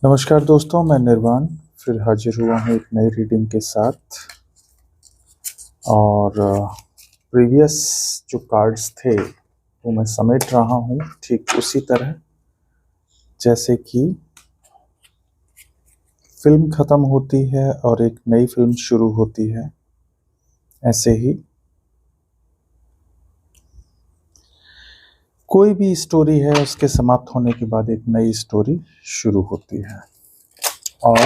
नमस्कार दोस्तों, मैं निर्वाण फिर हाजिर हुआ हूँ एक नई रीडिंग के साथ। और प्रीवियस जो कार्ड्स थे वो मैं समेट रहा हूँ ठीक उसी तरह जैसे कि फिल्म ख़त्म होती है और एक नई फिल्म शुरू होती है, ऐसे ही कोई भी स्टोरी है उसके समाप्त होने के बाद एक नई स्टोरी शुरू होती है। और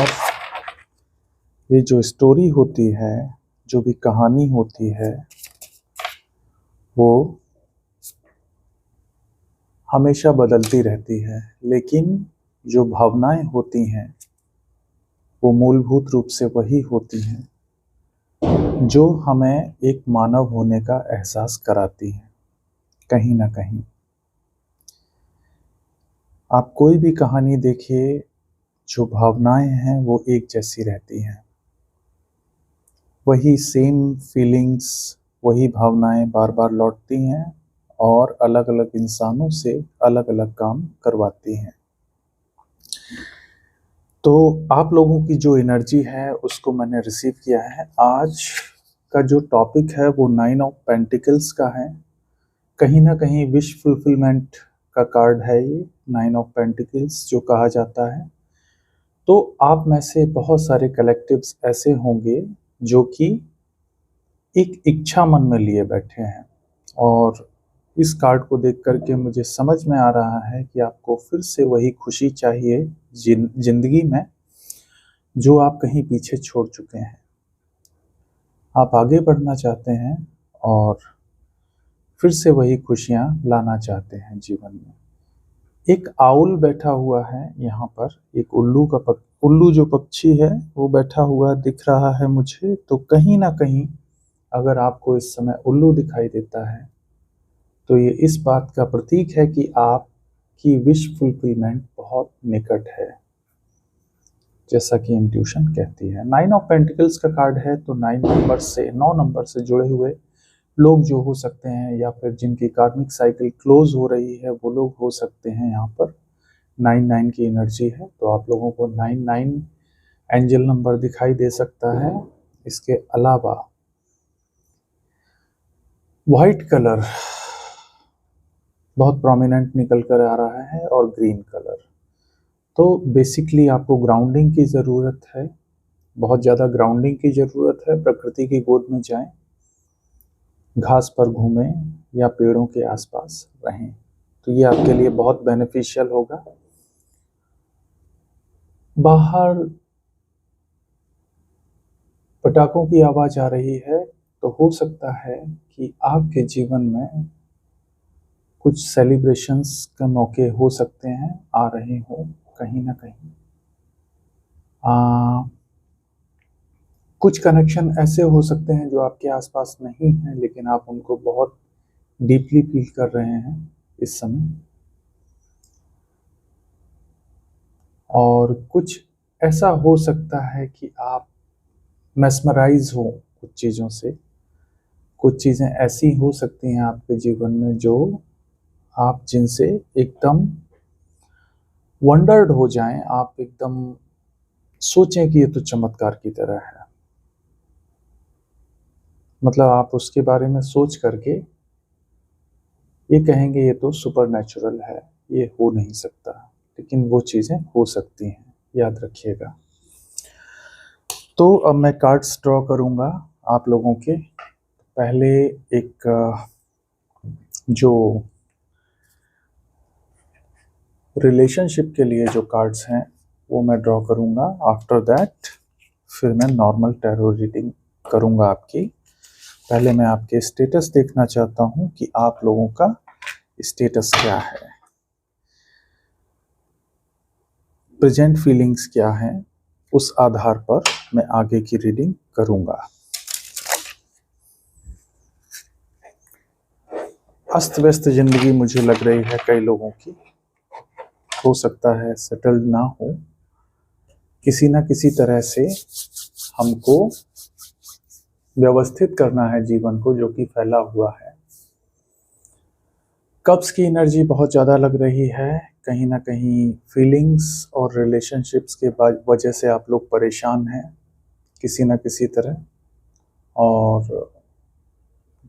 ये जो स्टोरी होती है, जो भी कहानी होती है, वो हमेशा बदलती रहती है, लेकिन जो भावनाएं होती हैं वो मूलभूत रूप से वही होती हैं जो हमें एक मानव होने का एहसास कराती हैं। कहीं ना कहीं आप कोई भी कहानी देखिए, जो भावनाएं हैं वो एक जैसी रहती हैं। वही सेम फीलिंग्स, वही भावनाएं बार बार लौटती हैं और अलग अलग इंसानों से अलग अलग काम करवाती हैं। तो आप लोगों की जो एनर्जी है उसको मैंने रिसीव किया है। आज का जो टॉपिक है वो 9 ऑफ पेंटिकल्स का है। कहीं ना कहीं विश फुलफिलमेंट का कार्ड है ये 9 ऑफ पेंटिकल्स जो कहा जाता है। तो आप में से बहुत सारे कलेक्टिव्स ऐसे होंगे जो कि एक इच्छा मन में लिए बैठे हैं, और इस कार्ड को देख करके मुझे समझ में आ रहा है कि आपको फिर से वही खुशी चाहिए जिंदगी में जो आप कहीं पीछे छोड़ चुके हैं। आप आगे बढ़ना चाहते हैं और फिर से वही खुशियां लाना चाहते हैं जीवन में। एक आउल बैठा हुआ है यहाँ पर, एक उल्लू जो पक्षी है वो बैठा हुआ दिख रहा है मुझे। तो कहीं ना कहीं अगर आपको इस समय उल्लू दिखाई देता है तो ये इस बात का प्रतीक है कि आपकी विश फुलफिलमेंट बहुत निकट है, जैसा कि इंट्यूशन कहती है। 9 ऑफ पेंटिकल्स का कार्ड है, तो 9 नंबर से जुड़े हुए लोग जो हो सकते हैं, या फिर जिनकी कार्मिक साइकिल क्लोज हो रही है वो लोग हो सकते हैं। यहाँ पर 9 की एनर्जी है, तो आप लोगों को 9 एंजल नंबर दिखाई दे सकता है। इसके अलावा वाइट कलर बहुत प्रोमिनेंट निकल कर आ रहा है, और ग्रीन कलर। तो बेसिकली आपको ग्राउंडिंग की ज़रूरत है, बहुत ज़्यादा ग्राउंडिंग की ज़रूरत है। प्रकृति की गोद में जाएं, घास पर घूमें या पेड़ों के आसपास रहें, तो ये आपके लिए बहुत बेनिफिशियल होगा। बाहर पटाखों की आवाज़ आ रही है, तो हो सकता है कि आपके जीवन में कुछ सेलिब्रेशंस के मौके हो सकते हैं, आ रहे हो कहीं ना कहीं। कुछ कनेक्शन ऐसे हो सकते हैं जो आपके आसपास नहीं हैं, लेकिन आप उनको बहुत डीपली फील कर रहे हैं इस समय। और कुछ ऐसा हो सकता है कि आप मेस्मराइज हो कुछ चीज़ों से। कुछ चीज़ें ऐसी हो सकती हैं आपके जीवन में जो आप जिनसे एकदम वंडर्ड हो जाएं, आप एकदम सोचें कि ये तो चमत्कार की तरह है। मतलब आप उसके बारे में सोच करके ये कहेंगे ये तो सुपर नेचुरल है, ये हो नहीं सकता, लेकिन वो चीज़ें हो सकती हैं, याद रखिएगा। तो अब मैं कार्ड्स ड्रॉ करूँगा आप लोगों के। पहले एक जो रिलेशनशिप के लिए जो कार्ड्स हैं वो मैं ड्रॉ करूँगा। आफ्टर दैट फिर मैं नॉर्मल टैरो रीडिंग करूँगा आपकी। पहले मैं आपके स्टेटस देखना चाहता हूँ कि आप लोगों का स्टेटस क्या है, प्रेजेंट फीलिंग्स क्या हैं। उस आधार पर मैं आगे की रीडिंग करूँगा। अस्त व्यस्त जिंदगी मुझे लग रही है कई लोगों की, हो सकता है सेटल्ड ना हो। किसी ना किसी तरह से हमको व्यवस्थित करना है जीवन को जो कि फैला हुआ है। कब्ज की एनर्जी बहुत ज़्यादा लग रही है। कहीं ना कहीं फीलिंग्स और रिलेशनशिप्स के वजह से आप लोग परेशान हैं किसी न किसी तरह, और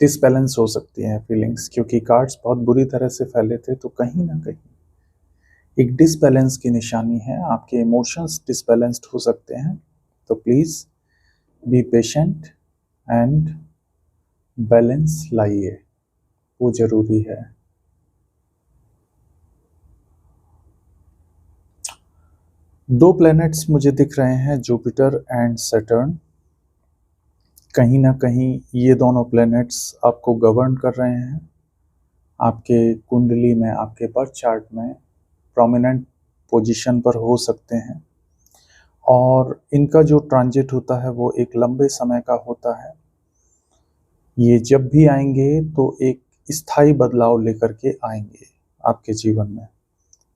डिसबैलेंस हो सकती हैं फीलिंग्स, क्योंकि कार्ड्स बहुत बुरी तरह से फैले थे, तो कहीं ना कहीं एक डिसबैलेंस की निशानी है। आपके इमोशंस डिसबैलेंस्ड हो सकते हैं, तो please be patient and balance लाइए, वो ज़रूरी है। दो प्लैनेट्स मुझे दिख रहे हैं, जुपिटर एंड सैटर्न। कहीं ना कहीं ये दोनों प्लैनेट्स आपको गवर्न कर रहे हैं। आपके कुंडली में, आपके बर्थ चार्ट में प्रोमिनेंट पोजीशन पर हो सकते हैं, और इनका जो ट्रांजिट होता है वो एक लंबे समय का होता है। ये जब भी आएंगे तो एक स्थायी बदलाव लेकर के आएंगे आपके जीवन में।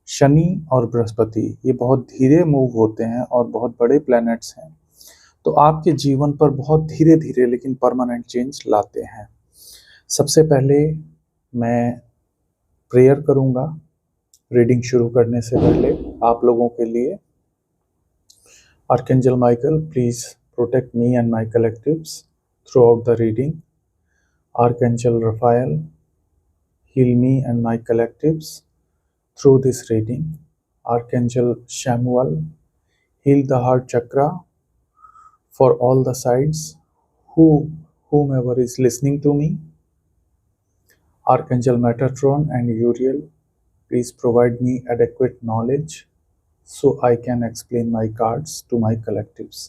शनि और बृहस्पति ये बहुत धीरे मूव होते हैं और बहुत बड़े प्लैनेट्स हैं, तो आपके जीवन पर बहुत धीरे धीरे लेकिन परमानेंट चेंज लाते हैं। सबसे पहले मैं प्रेयर करूंगा रीडिंग शुरू करने से पहले आप लोगों के लिए। Archangel Michael, please protect me and my collectives through out the reading. Archangel Raphael, heal me and my collectives through this reading. Archangel Shamuel, heal the heart chakra for all the sides, whomever is listening to me. Archangel Metatron and Uriel, please provide me adequate knowledge so I can explain my cards to my collectives.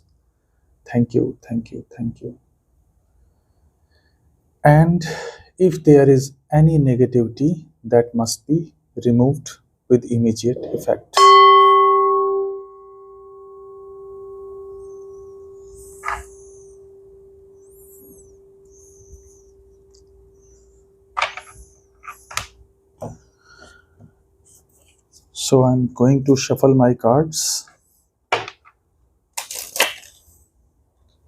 Thank you, thank you, thank you. And if there is any negativity, that must be removed with immediate effect. So I'm going to shuffle my cards.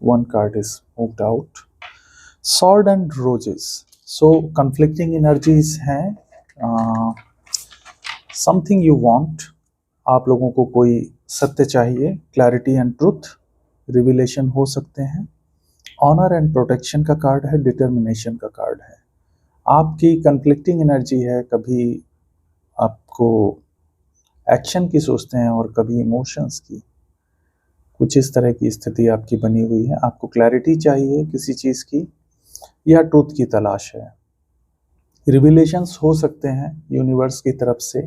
One card is moved out. Sword and Roses. So conflicting energies हैं. Something you want. आप लोगों को कोई सत्य चाहिए, clarity and truth, revelation हो सकते हैं। ऑनर एंड प्रोटेक्शन का कार्ड है, डिटर्मिनेशन का कार्ड है। आपकी कन्फ्लिक्टिंग एनर्जी है, कभी आपको एक्शन की सोचते हैं और कभी इमोशंस की, कुछ इस तरह की स्थिति आपकी बनी हुई है। आपको क्लैरिटी चाहिए किसी चीज़ की या ट्रूथ की तलाश है। रिविलेशंस हो सकते हैं यूनिवर्स की तरफ से।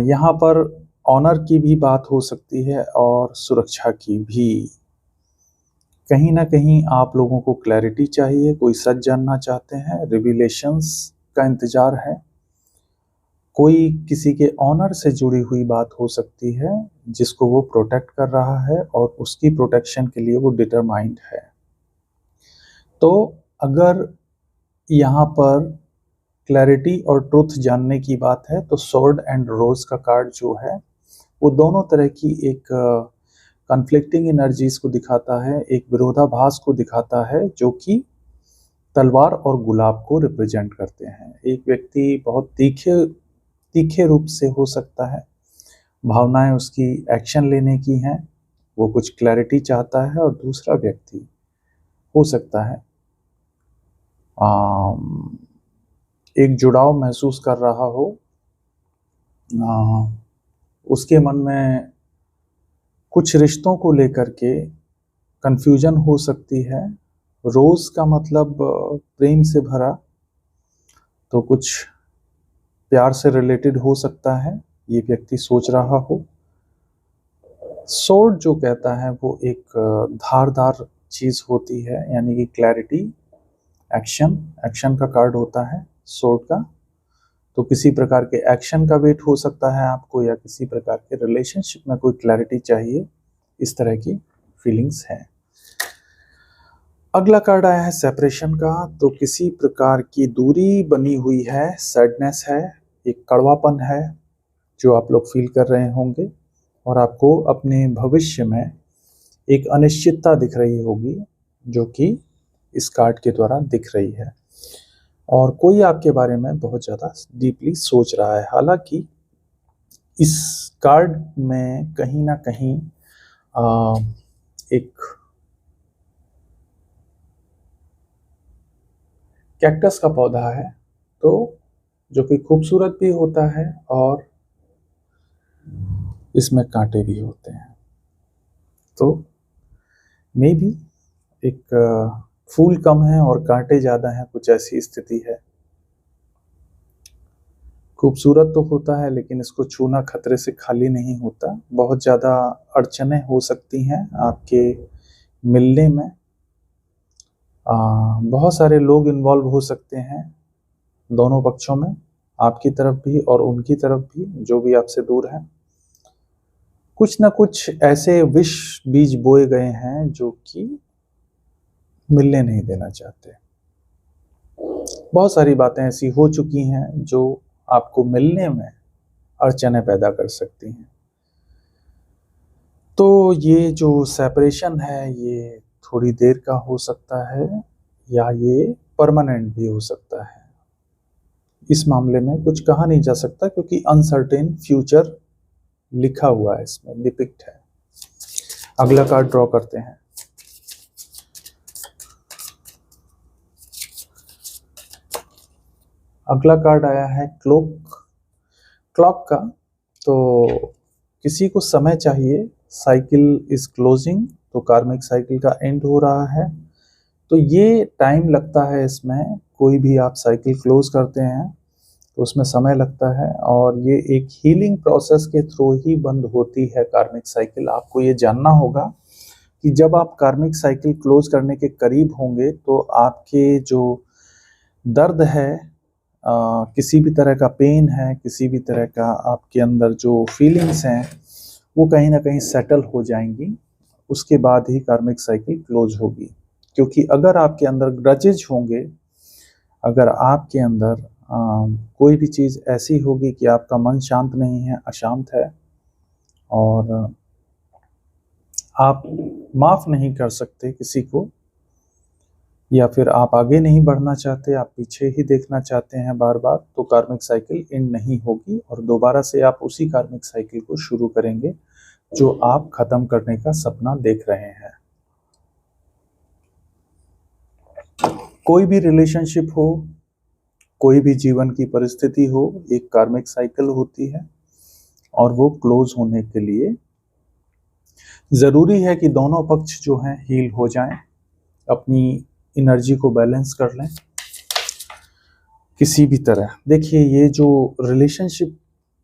यहाँ पर ऑनर की भी बात हो सकती है और सुरक्षा की भी। कहीं ना कहीं आप लोगों को क्लैरिटी चाहिए, कोई सच जानना चाहते हैं, रिविलेशंस का इंतजार है। कोई किसी के ऑनर से जुड़ी हुई बात हो सकती है जिसको वो प्रोटेक्ट कर रहा है और उसकी प्रोटेक्शन के लिए वो डिटरमाइंड है। तो अगर यहाँ पर क्लैरिटी और ट्रुथ जानने की बात है तो स्वॉर्ड एंड रोज का कार्ड जो है वो दोनों तरह की एक कन्फ्लिक्टिंग एनर्जीज को दिखाता है, एक विरोधाभास को दिखाता है, जो कि तलवार और गुलाब को रिप्रेजेंट करते हैं। एक व्यक्ति बहुत तीखे रूप से हो सकता है, भावनाएं उसकी एक्शन लेने की हैं, वो कुछ क्लैरिटी चाहता है, और दूसरा व्यक्ति हो सकता है एक जुड़ाव महसूस कर रहा हो, उसके मन में कुछ रिश्तों को लेकर के कंफ्यूजन हो सकती है। रोज का मतलब प्रेम से भरा, तो कुछ प्यार से रिलेटेड हो सकता है, ये व्यक्ति सोच रहा हो। सोर्ड जो कहता है वो एक धारदार चीज होती है, यानी कि क्लैरिटी, एक्शन का कार्ड होता है सोर्ड का। तो किसी प्रकार के एक्शन का वेट हो सकता है आपको, या किसी प्रकार के रिलेशनशिप में कोई क्लैरिटी चाहिए, इस तरह की फीलिंग्स है। अगला कार्ड आया है सेपरेशन का। तो किसी प्रकार की दूरी बनी हुई है, सैडनेस है, एक कड़वापन है जो आप लोग फील कर रहे होंगे, और आपको अपने भविष्य में एक अनिश्चितता दिख रही होगी जो कि इस कार्ड के द्वारा दिख रही है, और कोई आपके बारे में बहुत ज़्यादा डीपली सोच रहा है। हालांकि इस कार्ड में कहीं ना कहीं एक कैक्टस का पौधा है, तो जो कि खूबसूरत भी होता है और इसमें कांटे भी होते हैं। तो मे बी एक फूल कम है और कांटे ज़्यादा हैं, कुछ ऐसी स्थिति है। खूबसूरत तो होता है लेकिन इसको छूना खतरे से खाली नहीं होता। बहुत ज़्यादा अड़चनें हो सकती हैं आपके मिलने में। बहुत सारे लोग इन्वॉल्व हो सकते हैं दोनों पक्षों में, आपकी तरफ भी और उनकी तरफ भी, जो भी आपसे दूर है। कुछ ना कुछ ऐसे विष बीज बोए गए हैं जो कि मिलने नहीं देना चाहते। बहुत सारी बातें ऐसी हो चुकी हैं जो आपको मिलने में अड़चनें पैदा कर सकती हैं। तो ये जो सेपरेशन है ये थोड़ी देर का हो सकता है या ये परमानेंट भी हो सकता है। इस मामले में कुछ कहा नहीं जा सकता क्योंकि अनसर्टेन फ्यूचर लिखा हुआ है, इसमें डिपिक्ट है। अगला कार्ड ड्रॉ करते हैं। अगला कार्ड आया है क्लॉक का। तो किसी को समय चाहिए, साइकिल इज क्लोजिंग, तो कार्मिक साइकिल का एंड हो रहा है। तो ये टाइम लगता है इसमें, कोई भी आप साइकिल क्लोज करते हैं तो उसमें समय लगता है, और ये एक हीलिंग प्रोसेस के थ्रू ही बंद होती है कार्मिक साइकिल। आपको ये जानना होगा कि जब आप कार्मिक साइकिल क्लोज करने के करीब होंगे तो आपके जो दर्द है, किसी भी तरह का पेन है, किसी भी तरह का आपके अंदर जो फीलिंग्स हैं, वो कहीं ना कहीं सेटल हो जाएंगी। उसके बाद ही कार्मिक साइकिल क्लोज होगी। क्योंकि अगर आपके अंदर ग्रजेज होंगे, अगर आपके अंदर कोई भी चीज़ ऐसी होगी कि आपका मन शांत नहीं है, अशांत है, और आप माफ़ नहीं कर सकते किसी को, या फिर आप आगे नहीं बढ़ना चाहते, आप पीछे ही देखना चाहते हैं बार बार, तो कार्मिक साइकिल एंड नहीं होगी और दोबारा से आप उसी कार्मिक साइकिल को शुरू करेंगे जो आप खत्म करने का सपना देख रहे हैं। कोई भी रिलेशनशिप हो, कोई भी जीवन की परिस्थिति हो, एक कार्मिक साइकिल होती है, और वो क्लोज होने के लिए ज़रूरी है कि दोनों पक्ष जो हैं हील हो जाएं, अपनी एनर्जी को बैलेंस कर लें किसी भी तरह। देखिए ये जो रिलेशनशिप,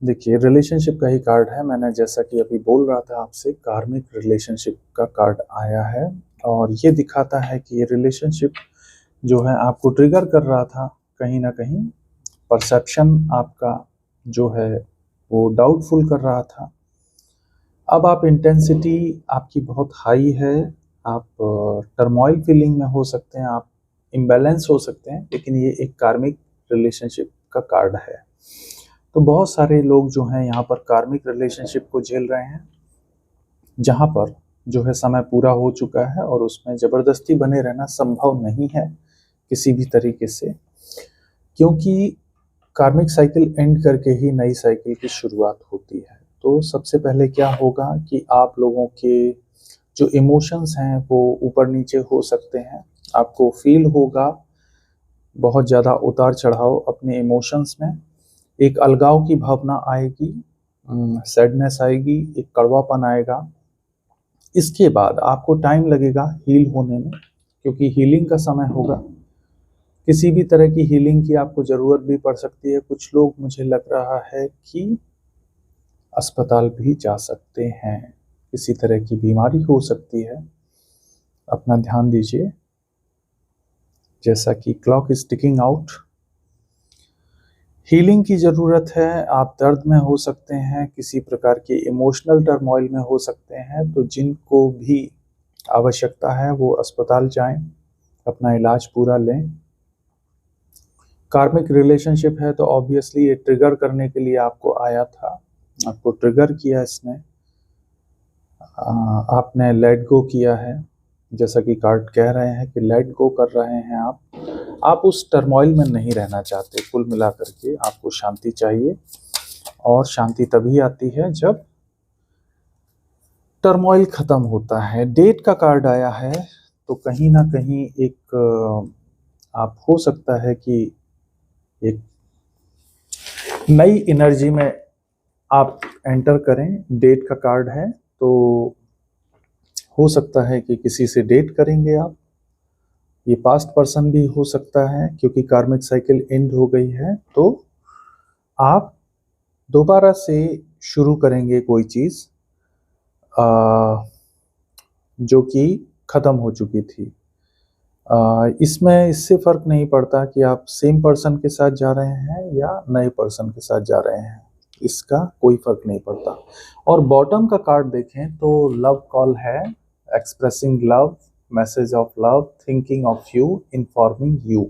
देखिए रिलेशनशिप का ही कार्ड है। मैंने जैसा कि अभी बोल रहा था आपसे, कार्मिक रिलेशनशिप का कार्ड आया है, और ये दिखाता है कि ये रिलेशनशिप जो है आपको ट्रिगर कर रहा था कहीं ना कहीं। परसेप्शन आपका जो है वो डाउटफुल कर रहा था। अब आप इंटेंसिटी आपकी बहुत हाई है, आप टर्मोइल फीलिंग में हो सकते हैं, आप इम्बैलेंस हो सकते हैं, लेकिन ये एक कार्मिक रिलेशनशिप का कार्ड है। तो बहुत सारे लोग जो हैं यहाँ पर कार्मिक रिलेशनशिप को झेल रहे हैं, जहाँ पर जो है समय पूरा हो चुका है और उसमें ज़बरदस्ती बने रहना संभव नहीं है किसी भी तरीके से, क्योंकि कार्मिक साइकिल एंड करके ही नई साइकिल की शुरुआत होती है। तो सबसे पहले क्या होगा कि आप लोगों के जो इमोशंस हैं वो ऊपर नीचे हो सकते हैं। आपको फील होगा बहुत ज़्यादा उतार चढ़ाव अपने इमोशंस में, एक अलगाव की भावना आएगी, सैडनेस आएगी, एक कड़वापन आएगा। इसके बाद आपको टाइम लगेगा हील होने में, क्योंकि हीलिंग का समय होगा। किसी भी तरह की हीलिंग की आपको ज़रूरत भी पड़ सकती है। कुछ लोग, मुझे लग रहा है कि अस्पताल भी जा सकते हैं, किसी तरह की बीमारी हो सकती है। अपना ध्यान दीजिए। जैसा कि clock is ticking out, healing की ज़रूरत है। आप दर्द में हो सकते हैं, किसी प्रकार के इमोशनल टर्मोइल में हो सकते हैं, तो जिनको भी आवश्यकता है वो अस्पताल जाएं, अपना इलाज पूरा लें। कार्मिक रिलेशनशिप है तो ऑब्वियसली ये ट्रिगर करने के लिए आपको आया था, आपको ट्रिगर किया इसने, आपने लेट गो किया है, जैसा कि कार्ड कह रहे हैं कि लेट गो कर रहे हैं आप उस टर्मोइल में नहीं रहना चाहते। कुल मिला करके आपको शांति चाहिए, और शांति तभी आती है जब टर्मोइल खत्म होता है। डेट का कार्ड आया है, तो कहीं ना कहीं एक आप हो सकता है कि एक नई एनर्जी में आप एंटर करें। डेट का कार्ड है, तो हो सकता है कि किसी से डेट करेंगे आप। ये पास्ट पर्सन भी हो सकता है, क्योंकि कार्मिक साइकिल एंड हो गई है, तो आप दोबारा से शुरू करेंगे कोई चीज़ जो कि ख़त्म हो चुकी थी। इसमें इससे फ़र्क नहीं पड़ता कि आप सेम पर्सन के साथ जा रहे हैं या नए पर्सन के साथ जा रहे हैं, इसका कोई फ़र्क नहीं पड़ता। और बॉटम का कार्ड देखें तो लव कॉल है, expressing love, message of love, thinking of you, informing you.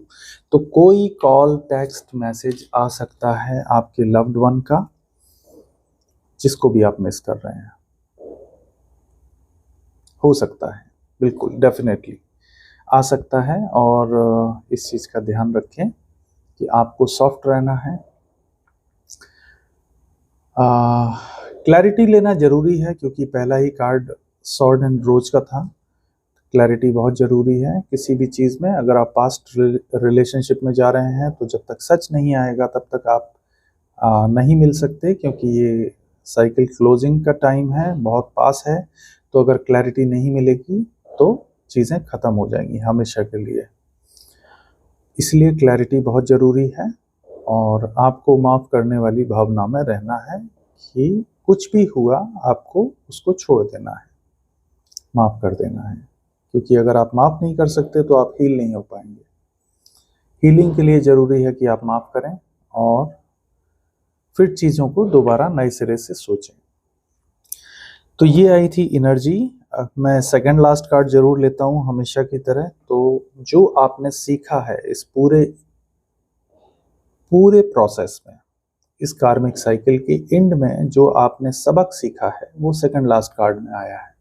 तो कोई कॉल, टेक्स्ट, मैसेज आ सकता है आपके लव्ड वन का, जिसको भी आप मिस कर रहे हैं। हो सकता है, बिल्कुल डेफिनेटली आ सकता है। और इस चीज़ का ध्यान रखें कि आपको सॉफ्ट रहना है। क्लैरिटी लेना ज़रूरी है, क्योंकि पहला ही कार्ड सॉर्ड एंड रोज का था। क्लैरिटी बहुत ज़रूरी है किसी भी चीज़ में। अगर आप पास्ट रिलेशनशिप में जा रहे हैं, तो जब तक सच नहीं आएगा तब तक आप नहीं मिल सकते, क्योंकि ये साइकिल क्लोजिंग का टाइम है, बहुत पास है। तो अगर क्लैरिटी नहीं मिलेगी तो चीज़ें ख़त्म हो जाएंगी हमेशा के लिए। इसलिए क्लैरिटी बहुत ज़रूरी है, और आपको माफ़ करने वाली भावना में रहना है कि कुछ भी हुआ आपको उसको छोड़ देना है, माफ़ कर देना है। क्योंकि अगर आप माफ़ नहीं कर सकते तो आप हील नहीं हो पाएंगे। हीलिंग के लिए ज़रूरी है कि आप माफ़ करें और फिर चीज़ों को दोबारा नए सिरे से सोचें। तो ये आई थी एनर्जी। मैं सेकंड लास्ट कार्ड जरूर लेता हूँ हमेशा की तरह। तो जो आपने सीखा है इस पूरे प्रोसेस में, इस कार्मिक साइकिल के एंड में जो आपने सबक सीखा है, वो सेकंड लास्ट कार्ड में आया है।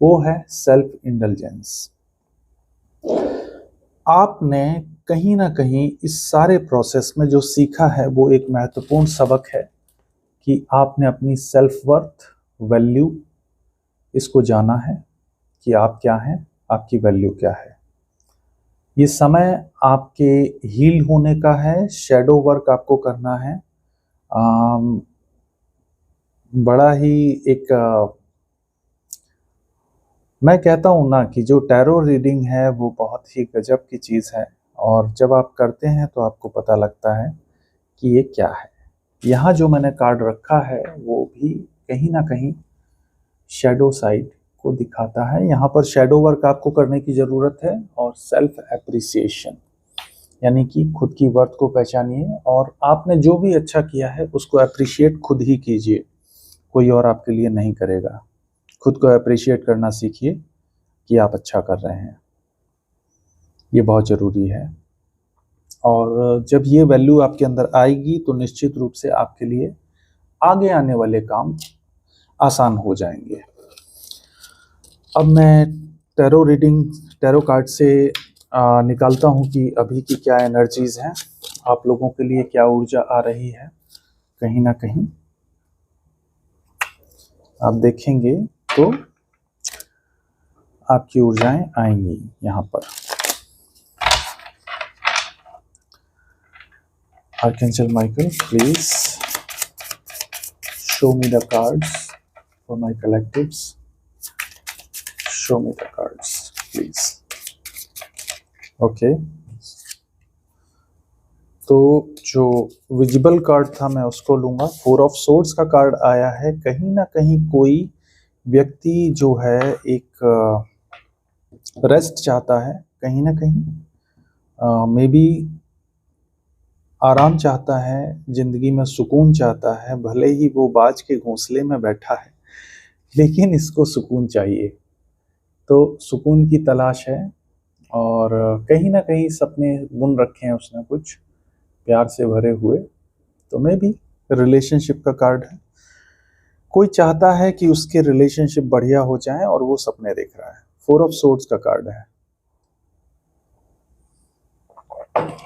वो है सेल्फ इंडल्जेंस। आपने कहीं ना कहीं इस सारे प्रोसेस में जो सीखा है, वो एक महत्वपूर्ण सबक है कि आपने अपनी सेल्फ वर्थ, वैल्यू, इसको जाना है कि आप क्या हैं, आपकी वैल्यू क्या है। ये समय आपके हील होने का है, शैडो वर्क आपको करना है। बड़ा ही एक मैं कहता हूँ ना कि जो टैरो रीडिंग है वो बहुत ही गजब की चीज़ है, और जब आप करते हैं तो आपको पता लगता है कि ये क्या है। यहाँ जो मैंने कार्ड रखा है वो भी कहीं ना कहीं शैडो साइड को दिखाता है। यहाँ पर शैडो वर्क आपको करने की ज़रूरत है, और सेल्फ एप्रिसिएशन, यानी कि खुद की वर्थ को पहचानिए, और आपने जो भी अच्छा किया है उसको अप्रिशिएट खुद ही कीजिए, कोई और आपके लिए नहीं करेगा। खुद को अप्रिशिएट करना सीखिए कि आप अच्छा कर रहे हैं, ये बहुत ज़रूरी है। और जब ये वैल्यू आपके अंदर आएगी तो निश्चित रूप से आपके लिए आगे आने वाले काम आसान हो जाएंगे। अब मैं टैरो कार्ड से निकालता हूँ कि अभी की क्या एनर्जीज हैं, आप लोगों के लिए क्या ऊर्जा आ रही है। कहीं ना कहीं आप देखेंगे तो आपकी ऊर्जाएं आएंगी यहाँ पर। Archangel Michael, please show me the cards for my collectives. Show me the cards please. Okay, तो जो विजिबल कार्ड था मैं उसको लूंगा। 4 ऑफ सोर्ड्स का कार्ड आया है। कहीं ना कहीं कोई व्यक्ति जो है एक रेस्ट चाहता है, कहीं ना कहीं मे बी आराम चाहता है, जिंदगी में सुकून चाहता है। भले ही वो बाज के घोंसले में बैठा है, लेकिन इसको सुकून चाहिए। तो सुकून की तलाश है, और कहीं ना कहीं सपने बुन रखे हैं उसने कुछ प्यार से भरे हुए। तो मे भी रिलेशनशिप का कार्ड है। कोई चाहता है कि उसके रिलेशनशिप बढ़िया हो जाए और वो सपने देख रहा है। 4 ऑफ सोर्ड्स का कार्ड है।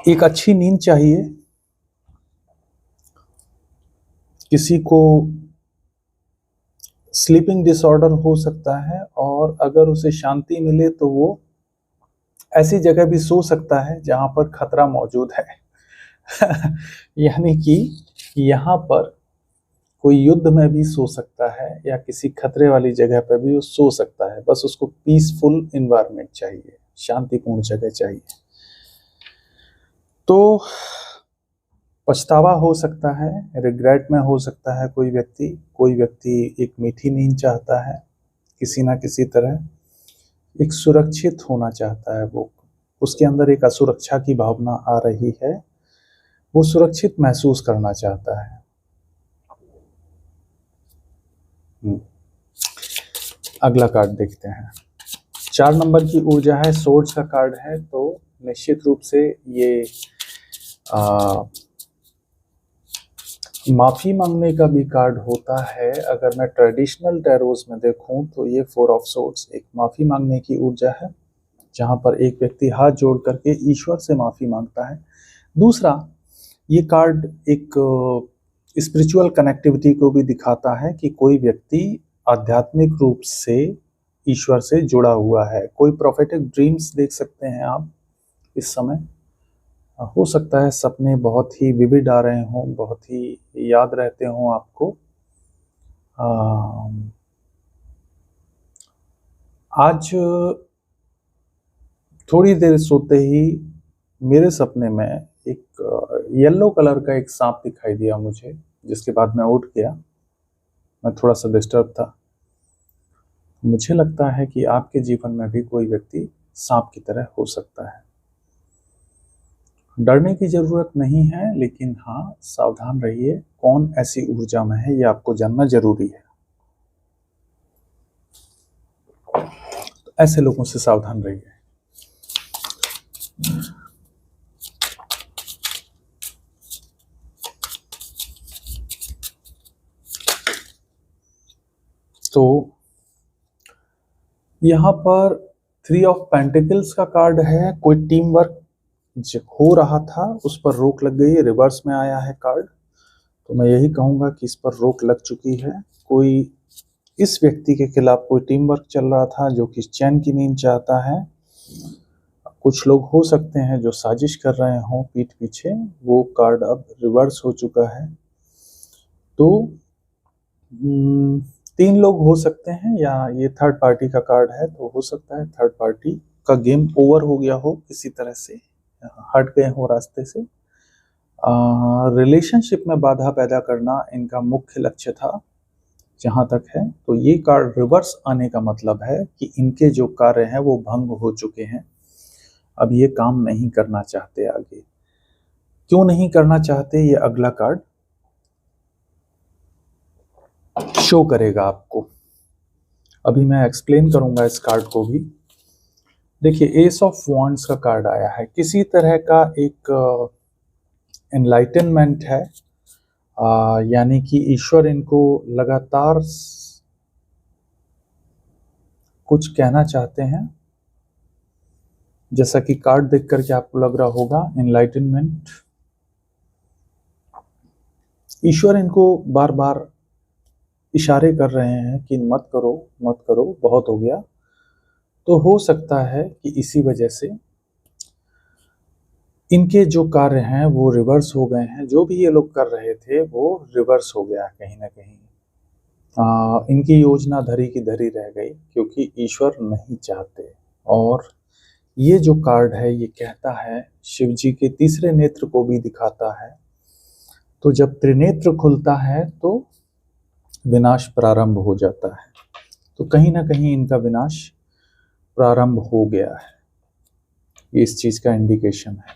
एक अच्छी नींद चाहिए, किसी को स्लीपिंग डिसऑर्डर हो सकता है, और अगर उसे शांति मिले तो वो ऐसी जगह भी सो सकता है जहां पर खतरा मौजूद है। यानी कि यहाँ पर कोई युद्ध में भी सो सकता है या किसी खतरे वाली जगह पर भी वो सो सकता है, बस उसको पीसफुल इन्वायरमेंट चाहिए, शांतिपूर्ण जगह चाहिए। तो पछतावा हो सकता है, रिग्रेट में हो सकता है कोई व्यक्ति एक मीठी नींद चाहता है, किसी ना किसी तरह एक सुरक्षित होना चाहता है, वो उसके अंदर एक असुरक्षा की भावना आ रही है, वो सुरक्षित महसूस करना चाहता है। अगला कार्ड देखते हैं। 4 नंबर की ऊर्जा है, सोर्ड्स का कार्ड है। तो निश्चित रूप से ये माफी मांगने का भी कार्ड होता है। अगर मैं ट्रेडिशनल टैरोस में देखूं तो ये 4 ऑफ सोर्ड्स एक माफी मांगने की ऊर्जा है, जहां पर एक व्यक्ति हाथ जोड़ करके ईश्वर से माफी मांगता है। दूसरा, ये कार्ड एक स्पिरिचुअल कनेक्टिविटी को भी दिखाता है कि कोई व्यक्ति आध्यात्मिक रूप से ईश्वर से जुड़ा हुआ है। कोई प्रोफेटिक ड्रीम्स देख सकते हैं आप इस समय। हो सकता है सपने बहुत ही विविड आ रहे हों, बहुत ही याद रहते हों आपको। आज थोड़ी देर सोते ही मेरे सपने में एक येलो कलर का एक सांप दिखाई दिया मुझे, जिसके बाद मैं उठ गया। मैं थोड़ा सा डिस्टर्ब था। मुझे लगता है कि आपके जीवन में भी कोई व्यक्ति सांप की तरह हो सकता है। डरने की जरूरत नहीं है, लेकिन हाँ, सावधान रहिए। कौन ऐसी ऊर्जा में है ये आपको जानना जरूरी है। तो ऐसे लोगों से सावधान रहिए। तो यहाँ पर 3 ऑफ पेंटिकल्स का कार्ड है। कोई टीम वर्क हो रहा था, उस पर रोक लग गई, रिवर्स में आया है कार्ड। तो मैं यही कहूंगा कि इस पर रोक लग चुकी है। कोई इस व्यक्ति के खिलाफ कोई टीम वर्क चल रहा था जो कि चैन की नींद चाहता है। कुछ लोग हो सकते हैं जो साजिश कर रहे हों पीठ पीछे। वो कार्ड अब रिवर्स हो चुका है। तो 3 लोग हो सकते हैं, या ये थर्ड पार्टी का कार्ड है, तो हो सकता है थर्ड पार्टी का गेम ओवर हो गया हो, किसी तरह से हट गए हो रास्ते से। रिलेशनशिप में बाधा पैदा करना इनका मुख्य लक्ष्य था जहां तक है। तो ये कार्ड रिवर्स आने का मतलब है कि इनके जो कार्य हैं वो भंग हो चुके हैं। अब ये काम नहीं करना चाहते आगे। क्यों नहीं करना चाहते, ये अगला कार्ड शो करेगा आपको। अभी मैं एक्सप्लेन करूंगा इस कार्ड को भी। देखिए, एस ऑफ वॉन्ड्स का कार्ड आया है। किसी तरह का एक एनलाइटनमेंट है, यानी कि ईश्वर इनको लगातार कुछ कहना चाहते हैं। जैसा कि कार्ड देख करके आपको लग रहा होगा, एनलाइटनमेंट। ईश्वर इनको बार बार इशारे कर रहे हैं कि मत करो मत करो, बहुत हो गया। तो हो सकता है कि इसी वजह से इनके जो कार्य हैं वो रिवर्स हो गए हैं। जो भी ये लोग कर रहे थे वो रिवर्स हो गया कहीं ना कहीं। इनकी योजना धरी की धरी रह गई, क्योंकि ईश्वर नहीं चाहते। और ये जो कार्ड है ये कहता है, शिव जी के तीसरे नेत्र को भी दिखाता है। तो जब त्रिनेत्र खुलता है तो विनाश प्रारंभ हो जाता है। तो कहीं ना कहीं इनका विनाश प्रारंभ हो गया है, ये इस चीज का इंडिकेशन है।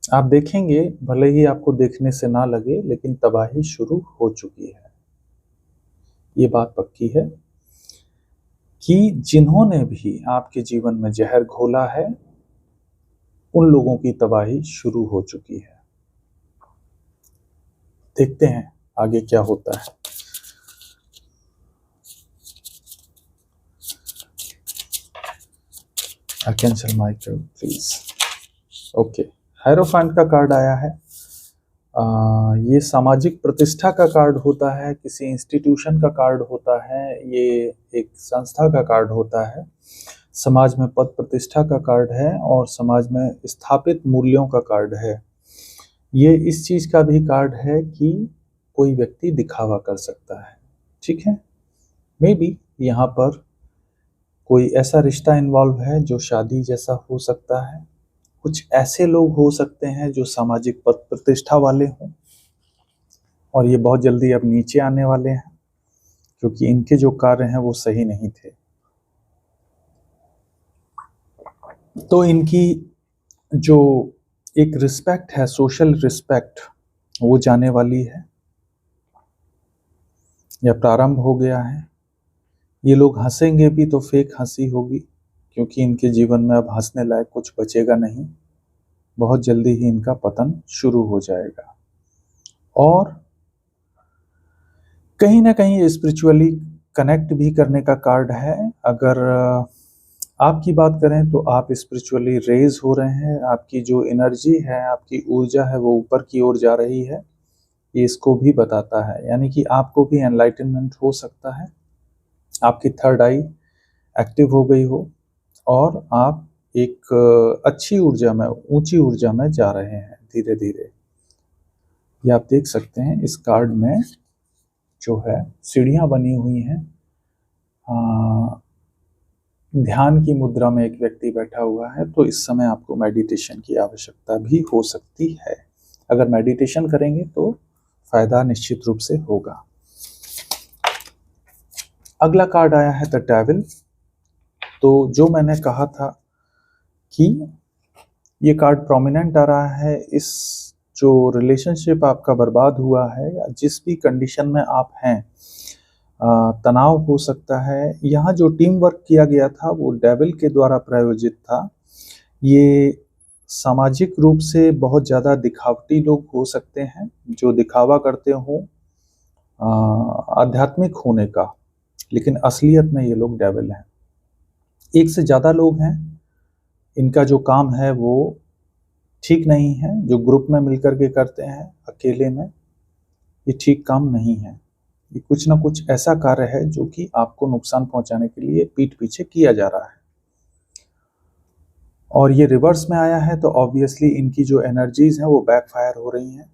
आप देखेंगे, भले ही आपको देखने से ना लगे, लेकिन तबाही शुरू हो चुकी है। ये बात पक्की है कि जिन्होंने भी आपके जीवन में जहर घोला है, उन लोगों की तबाही शुरू हो चुकी है। देखते हैं आगे क्या होता है। Cancel mic please. Okay, hierophant का कार्ड आया है। ये सामाजिक प्रतिष्ठा का कार्ड होता है, किसी इंस्टीट्यूशन का कार्ड होता है, ये एक संस्था का कार्ड होता है, समाज में पद प्रतिष्ठा का कार्ड है और समाज में स्थापित मूल्यों का कार्ड है। ये इस चीज का भी कार्ड है कि कोई व्यक्ति दिखावा कर सकता है, ठीक है। मे बी यहाँ पर कोई ऐसा रिश्ता इन्वॉल्व है जो शादी जैसा हो सकता है, कुछ ऐसे लोग हो सकते हैं जो सामाजिक पद प्रतिष्ठा वाले हों और ये बहुत जल्दी अब नीचे आने वाले हैं क्योंकि इनके जो कार्य हैं वो सही नहीं थे। तो इनकी जो एक रिस्पेक्ट है, सोशल रिस्पेक्ट, वो जाने वाली है या प्रारंभ हो गया है। ये लोग हंसेंगे भी तो फेक हंसी होगी क्योंकि इनके जीवन में अब हंसने लायक कुछ बचेगा नहीं। बहुत जल्दी ही इनका पतन शुरू हो जाएगा और कहीं ना कहीं स्पिरिचुअली कनेक्ट भी करने का कार्ड है। अगर आपकी बात करें तो आप स्पिरिचुअली रेज हो रहे हैं, आपकी जो एनर्जी है, आपकी ऊर्जा है वो ऊपर की ओर जा रही है, ये इसको भी बताता है। यानी कि आपको भी एनलाइटनमेंट हो सकता है, आपकी थर्ड आई एक्टिव हो गई हो और आप एक अच्छी ऊर्जा में, ऊंची ऊर्जा में जा रहे हैं धीरे धीरे। ये आप देख सकते हैं इस कार्ड में जो है सीढ़ियां बनी हुई हैं। ध्यान की मुद्रा में एक व्यक्ति बैठा हुआ है, तो इस समय आपको मेडिटेशन की आवश्यकता भी हो सकती है। अगर मेडिटेशन करेंगे तो फायदा निश्चित रूप से होगा। अगला कार्ड आया है द डेविल। तो जो मैंने कहा था कि ये कार्ड प्रोमिनेंट आ रहा है, इस जो रिलेशनशिप आपका बर्बाद हुआ है या जिस भी कंडीशन में आप हैं, तनाव हो सकता है। यहाँ जो टीम वर्क किया गया था वो डेविल के द्वारा प्रायोजित था। ये सामाजिक रूप से बहुत ज़्यादा दिखावटी लोग हो सकते हैं जो दिखावा करते हों आध्यात्मिक होने का, लेकिन असलियत में ये लोग डेविल हैं। एक से ज़्यादा लोग हैं, इनका जो काम है वो ठीक नहीं है। जो ग्रुप में मिलकर के करते हैं अकेले में, ये ठीक काम नहीं है। ये कुछ ना कुछ ऐसा कार्य है जो कि आपको नुकसान पहुंचाने के लिए पीठ पीछे किया जा रहा है और ये रिवर्स में आया है, तो ऑब्वियसली इनकी जो एनर्जीज हैं वो बैकफायर हो रही हैं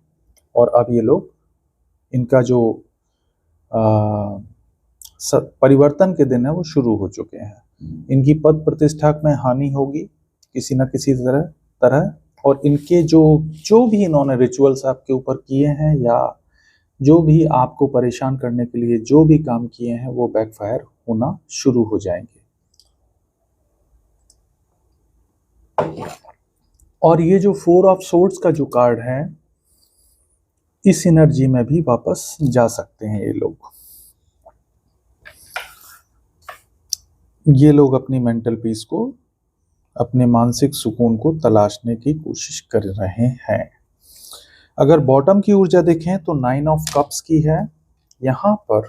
और अब ये लोग, इनका जो परिवर्तन के दिन है वो शुरू हो चुके हैं। इनकी पद प्रतिष्ठा में हानि होगी किसी न किसी तरह और इनके जो भी इन्होंने रिचुअल्स आपके ऊपर किए हैं या जो भी आपको परेशान करने के लिए जो भी काम किए हैं वो बैकफायर होना शुरू हो जाएंगे। और ये जो 4 ऑफ सोर्ड्स का जो कार्ड है, इस एनर्जी में भी वापस जा सकते हैं ये लोग। ये लोग अपनी मेंटल पीस को, अपने मानसिक सुकून को तलाशने की कोशिश कर रहे हैं। अगर बॉटम की ऊर्जा देखें तो 9 ऑफ कप्स की है। यहां पर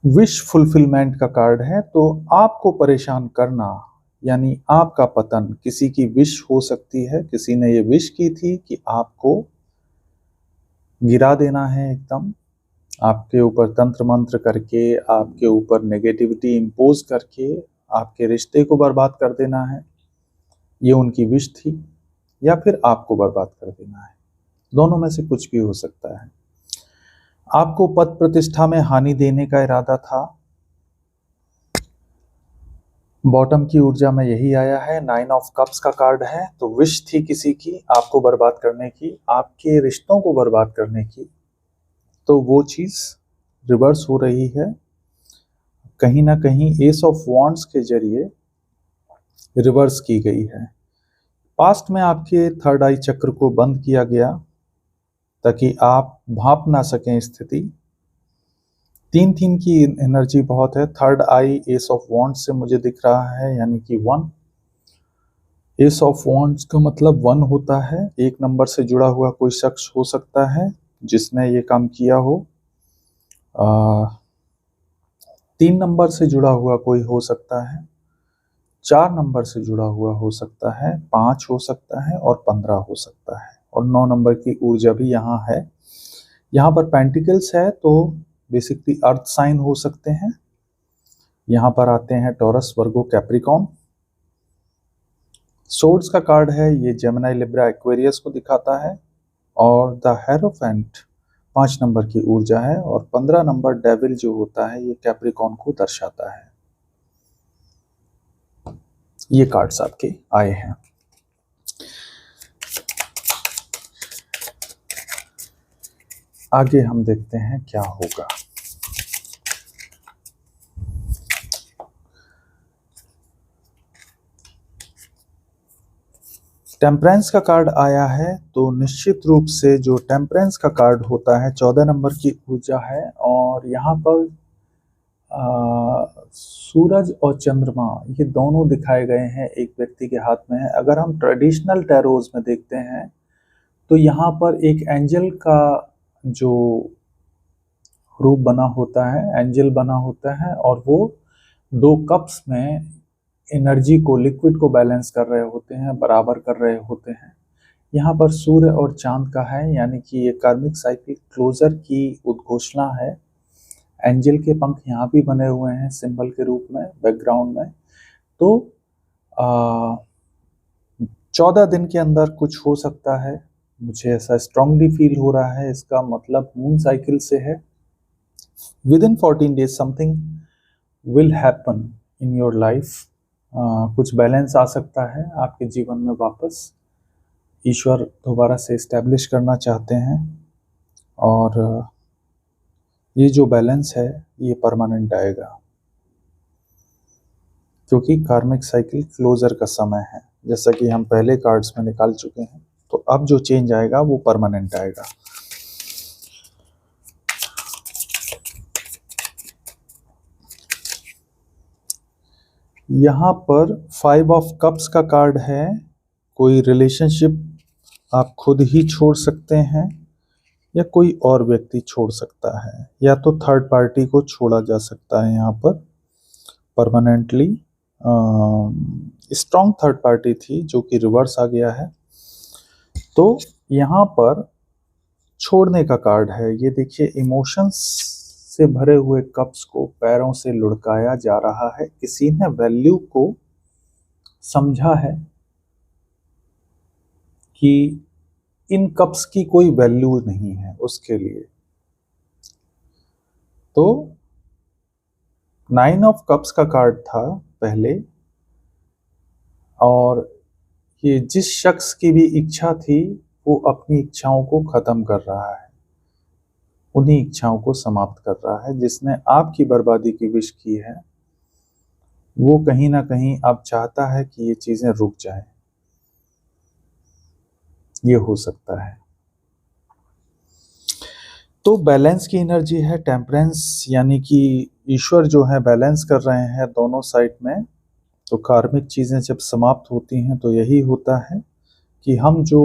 विश फुलफिलमेंट का कार्ड है। तो आपको परेशान करना यानी आपका पतन, किसी की विश हो सकती है, किसी ने ये विश की थी कि आपको गिरा देना है एकदम, आपके ऊपर तंत्र मंत्र करके, आपके ऊपर नेगेटिविटी इंपोज करके आपके रिश्ते को बर्बाद कर देना है। ये उनकी विश थी या फिर आपको बर्बाद कर देना है, दोनों में से कुछ भी हो सकता है। आपको पद प्रतिष्ठा में हानि देने का इरादा था। बॉटम की ऊर्जा में यही आया है, 9 ऑफ कप्स का कार्ड है। तो विश थी किसी की आपको बर्बाद करने की, आपके रिश्तों को बर्बाद करने की, तो वो चीज रिवर्स हो रही है। कहीं ना कहीं एस ऑफ वॉन्ड्स के जरिए रिवर्स की गई है। पास्ट में आपके थर्ड आई चक्र को बंद किया गया ताकि आप भांप ना सकें स्थिति। 3 की एनर्जी बहुत है। Third I S of wands से मुझे दिख रहा है, यानी कि 1। एस ऑफ वॉन्ड्स का मतलब 1 होता है। 1 नंबर से जुड़ा हुआ कोई शख्स हो सकता है जिसने ये काम किया हो। 3 नंबर से जुड़ा हुआ कोई हो सकता है 4 नंबर से जुड़ा हुआ हो सकता है, 5 हो सकता है और 15 हो सकता है, और 9 नंबर की ऊर्जा भी यहाँ है। यहाँ पर पेंटिकल्स है तो बेसिकली अर्थ साइन हो सकते हैं। यहाँ पर आते हैं टॉरस, वर्गो, कैप्रिकॉर्न। सोर्ड्स का कार्ड है, ये जेमिनी, लिब्रा, एक्वेरियस को दिखाता है। और द हेरोफेंट 5 नंबर की ऊर्जा है, और 15 नंबर डेविल जो होता है ये कैप्रिकॉर्न को दर्शाता है। ये कार्ड्स आपके आए हैं। आगे हम देखते हैं क्या होगा। टेम्परेंस का कार्ड आया है, तो निश्चित रूप से जो टेम्परेंस का कार्ड होता है 14 नंबर की ऊर्जा है, और यहाँ पर सूरज और चंद्रमा ये दोनों दिखाए गए हैं, एक व्यक्ति के हाथ में है। अगर हम ट्रेडिशनल टैरोज में देखते हैं तो यहाँ पर एक एंजल का जो रूप बना होता है, एंजल बना होता है, और वो 2 कप्स में एनर्जी को, लिक्विड को बैलेंस कर रहे होते हैं, बराबर कर रहे होते हैं। यहाँ पर सूर्य और चांद का है, यानी कि ये कार्मिक साइकिल क्लोजर की उद्घोषणा है। एंजल के पंख यहाँ भी बने हुए हैं सिंबल के रूप में बैकग्राउंड में। तो 14 दिन के अंदर कुछ हो सकता है, मुझे ऐसा स्ट्रांगली फील हो रहा है। इसका मतलब मून साइकिल से है। With in 14 days something will happen in your life. कुछ बैलेंस आ सकता है आपके जीवन में वापस। ईश्वर दोबारा से इस्टेब्लिश करना चाहते हैं, और ये जो बैलेंस है ये परमानेंट आएगा, क्योंकि कार्मिक साइकिल क्लोजर का समय है, जैसा कि हम पहले कार्ड्स में निकाल चुके हैं। तो अब जो चेंज आएगा वो परमानेंट आएगा। यहाँ पर 5 ऑफ कप्स का कार्ड है। कोई रिलेशनशिप आप खुद ही छोड़ सकते हैं, या कोई और व्यक्ति छोड़ सकता है, या तो थर्ड पार्टी को छोड़ा जा सकता है यहाँ पर परमानेंटली। स्ट्रॉन्ग थर्ड पार्टी थी जो कि रिवर्स आ गया है। तो यहाँ पर छोड़ने का कार्ड है। ये देखिए, इमोशंस से भरे हुए कप्स को पैरों से लुढ़काया जा रहा है। किसी ने वैल्यू को समझा है कि इन कप्स की कोई वैल्यू नहीं है उसके लिए। तो 9 ऑफ कप्स का कार्ड था पहले, और ये जिस शख्स की भी इच्छा थी वो अपनी इच्छाओं को खत्म कर रहा है, उन्हीं इच्छाओं को समाप्त कर रहा है। जिसने आपकी बर्बादी की विश की है वो कहीं ना कहीं अब चाहता है कि ये चीजें रुक जाएं। ये हो सकता है। तो बैलेंस की एनर्जी है, टेम्परेंस, यानी कि ईश्वर जो है बैलेंस कर रहे हैं दोनों साइड में। तो कार्मिक चीजें जब समाप्त होती हैं तो यही होता है कि हम जो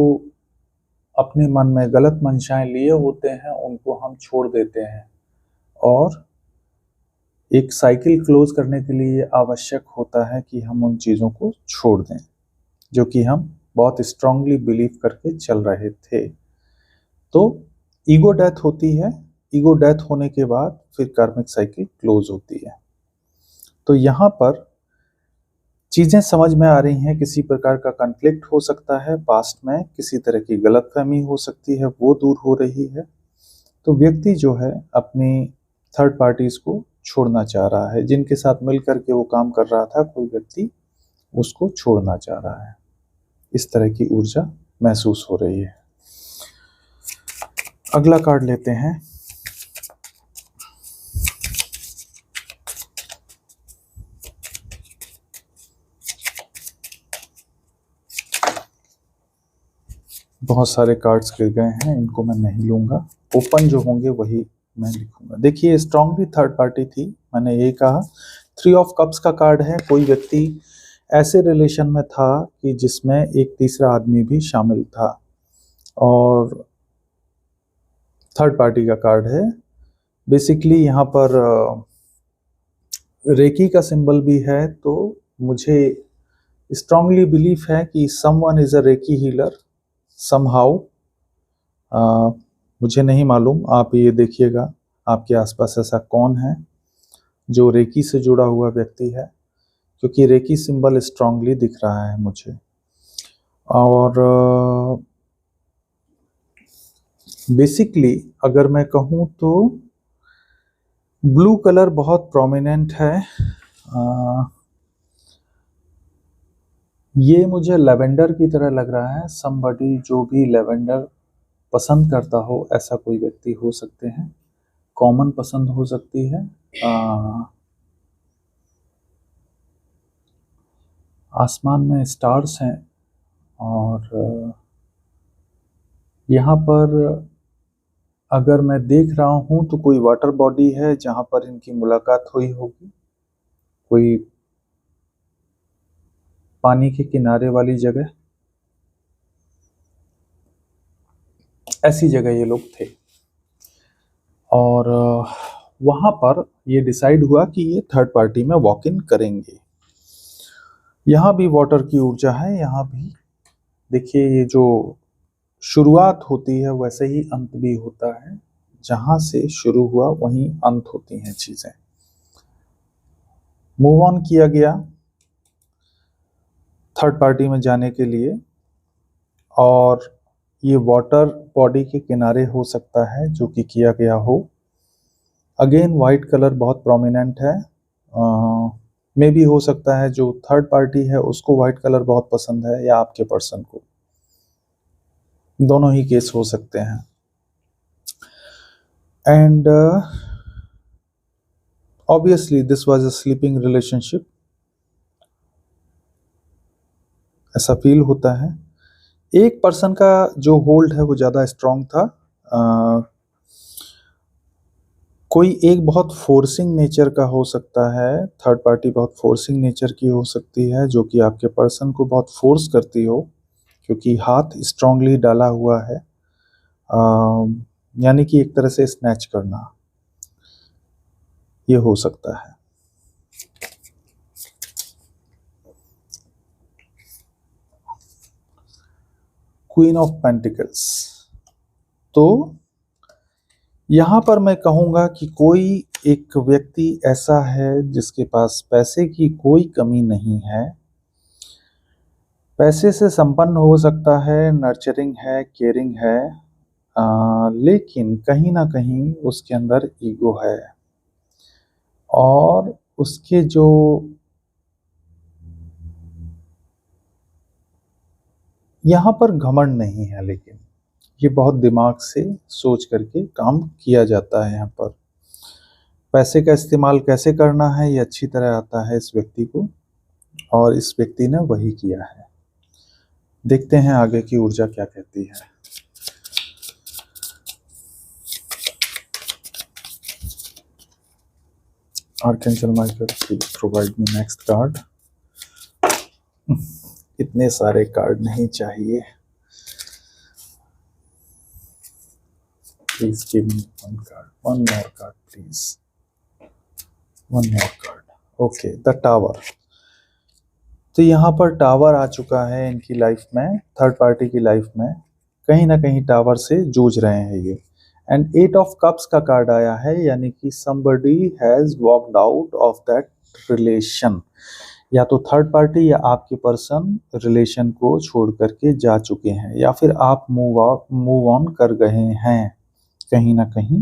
अपने मन में गलत मंशाएं लिए होते हैं उनको हम छोड़ देते हैं, और एक साइकिल क्लोज करने के लिए आवश्यक होता है कि हम उन चीज़ों को छोड़ दें जो कि हम बहुत स्ट्रांगली बिलीव करके चल रहे थे। तो ईगो डेथ होती है। ईगो डेथ होने के बाद फिर कार्मिक साइकिल क्लोज होती है। तो यहाँ पर चीज़ें समझ में आ रही हैं। किसी प्रकार का कन्फ्लिक्ट हो सकता है पास्ट में, किसी तरह की गलतफहमी हो सकती है, वो दूर हो रही है। तो व्यक्ति जो है अपनी थर्ड पार्टीज को छोड़ना चाह रहा है, जिनके साथ मिलकर के वो काम कर रहा था, कोई व्यक्ति उसको छोड़ना चाह रहा है। इस तरह की ऊर्जा महसूस हो रही है। अगला कार्ड लेते हैं। बहुत सारे कार्ड्स गिर गए हैं, इनको मैं नहीं लूंगा। ओपन जो होंगे वही मैं लिखूंगा। देखिए, स्ट्रांगली थर्ड पार्टी थी, मैंने ये कहा। 3 ऑफ कप्स का कार्ड है। कोई व्यक्ति ऐसे रिलेशन में था कि जिसमें एक तीसरा आदमी भी शामिल था, और थर्ड पार्टी का कार्ड है। बेसिकली यहाँ पर रेकी का सिंबल भी है। तो मुझे स्ट्रांगली बिलीफ है कि someone is a recce healer somehow. मुझे नहीं मालूम, आप ये देखिएगा आपके आसपास ऐसा कौन है जो रेकी से जुड़ा हुआ व्यक्ति है, क्योंकि रेकी सिंबल स्ट्रांगली दिख रहा है मुझे। और बेसिकली अगर मैं कहूँ तो ब्लू कलर बहुत प्रोमिनेंट है। ये मुझे लेवेंडर की तरह लग रहा है। समबडी जो भी लेवेंडर पसंद करता हो, ऐसा कोई व्यक्ति हो सकते हैं। कॉमन पसंद हो सकती है। आसमान में स्टार्स हैं और यहाँ पर अगर मैं देख रहा हूँ तो कोई वाटर बॉडी है जहाँ पर इनकी मुलाकात हुई होगी। कोई पानी के किनारे वाली जगह, ऐसी जगह ये लोग थे। और वहाँ पर ये डिसाइड हुआ कि ये थर्ड पार्टी में वॉक इन करेंगे। यहाँ भी वाटर की ऊर्जा है। यहाँ भी देखिए, ये जो शुरुआत होती है वैसे ही अंत भी होता है। जहाँ से शुरू हुआ वहीं अंत होती हैं चीज़ें। मूव ऑन किया गया थर्ड पार्टी में जाने के लिए, और ये वाटर बॉडी के किनारे हो सकता है जो कि किया गया हो। अगेन वाइट कलर बहुत प्रोमिनेंट है। मे भी हो सकता है जो थर्ड पार्टी है उसको वाइट कलर बहुत पसंद है, या आपके पर्सन को। दोनों ही केस हो सकते हैं। And obviously this was a sleeping relationship, ऐसा फील होता है। एक पर्सन का जो होल्ड है वो ज़्यादा स्ट्रांग था। कोई एक बहुत फोर्सिंग नेचर का हो सकता है, थर्ड पार्टी बहुत फोर्सिंग नेचर की हो सकती है, जो कि आपके पर्सन को बहुत फोर्स करती हो, क्योंकि हाथ स्ट्रांगली डाला हुआ है। यानी कि एक तरह से स्नैच करना, ये हो सकता है। Queen of pentacles. तो यहाँ पर मैं कहूँगा कि कोई एक व्यक्ति ऐसा है जिसके पास पैसे की कोई कमी नहीं है। पैसे से संपन्न हो सकता है, नर्चरिंग है, केयरिंग है, लेकिन कहीं ना कहीं उसके अंदर ईगो है, और उसके जो यहाँ पर घमंड नहीं है, लेकिन ये बहुत दिमाग से सोच करके काम किया जाता है। यहाँ पर पैसे का इस्तेमाल कैसे करना है ये अच्छी तरह आता है इस व्यक्ति को, और इस व्यक्ति ने वही किया है। देखते हैं आगे की ऊर्जा क्या कहती है। Archangel Michael, please provide me next card. इतने सारे कार्ड नहीं चाहिए, please give me one card, one more card please, one more card. Okay, the tower. तो यहाँ पर टावर आ चुका है इनकी लाइफ में, थर्ड पार्टी की लाइफ में। कहीं ना कहीं टावर से जूझ रहे हैं ये। एंड 8 ऑफ कप्स का कार्ड आया है, यानी कि somebody has walked out of that relation। या तो थर्ड पार्टी या आपके पर्सन रिलेशन को छोड़ करके जा चुके हैं, या फिर आप मूव ऑन कर गए हैं कहीं ना कहीं।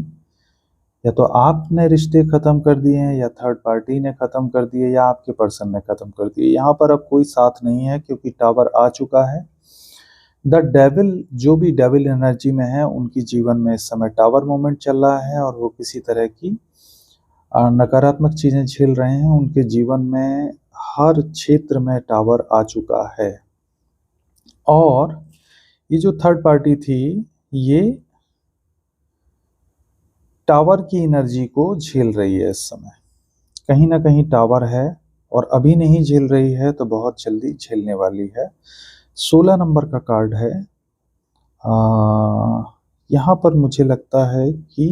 या तो आपने रिश्ते खत्म कर दिए हैं, या थर्ड पार्टी ने खत्म कर दिए, या आपके पर्सन ने खत्म कर दिए। यहाँ पर अब कोई साथ नहीं है क्योंकि टावर आ चुका है। द डेविल, जो भी डेविल एनर्जी में है उनकी जीवन में इस समय टावर मोमेंट चल रहा है, और वो किसी तरह की नकारात्मक चीजें झेल रहे हैं। उनके जीवन में हर क्षेत्र में टावर आ चुका है, और ये जो थर्ड पार्टी थी ये टावर की एनर्जी को झेल रही है इस समय। कहीं ना कहीं टावर है, और अभी नहीं झेल रही है तो बहुत जल्दी झेलने वाली है। 16 नंबर का कार्ड है। यहाँ पर मुझे लगता है कि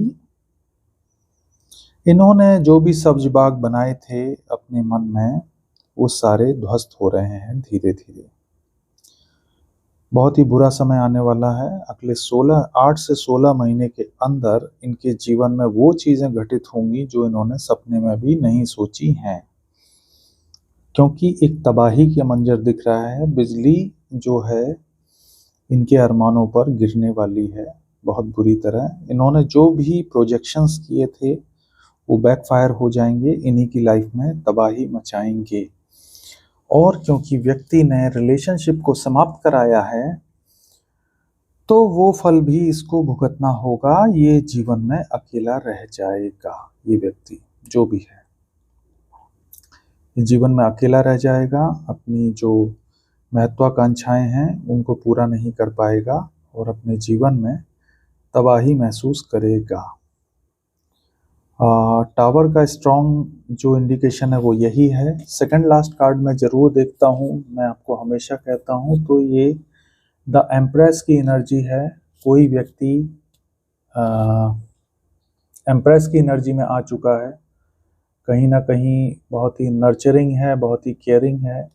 इन्होंने जो भी सब्ज बाग बनाए थे अपने मन में, वो सारे ध्वस्त हो रहे हैं धीरे धीरे। बहुत ही बुरा समय आने वाला है। अगले 8 से 16 महीने के अंदर इनके जीवन में वो चीज़ें घटित होंगी जो इन्होंने सपने में भी नहीं सोची हैं, क्योंकि एक तबाही का मंजर दिख रहा है। बिजली जो है इनके अरमानों पर गिरने वाली है बहुत बुरी तरह। इन्होंने जो भी प्रोजेक्शंस किए थे वो बैकफायर हो जाएंगे, इन्हीं की लाइफ में तबाही मचाएंगे। और क्योंकि व्यक्ति ने रिलेशनशिप को समाप्त कराया है तो वो फल भी इसको भुगतना होगा। ये जीवन में अकेला रह जाएगा। ये व्यक्ति जो भी है ये जीवन में अकेला रह जाएगा, अपनी जो महत्वाकांक्षाएं हैं उनको पूरा नहीं कर पाएगा और अपने जीवन में तबाही महसूस करेगा। टावर का स्ट्रॉन्ग जो इंडिकेशन है वो यही है। सेकंड लास्ट कार्ड मैं जरूर देखता हूँ, मैं आपको हमेशा कहता हूँ, तो ये द एम्प्रेस की एनर्जी है। कोई व्यक्ति एम्प्रेस की एनर्जी में आ चुका है, कहीं ना कहीं बहुत ही नर्चरिंग है, बहुत ही केयरिंग है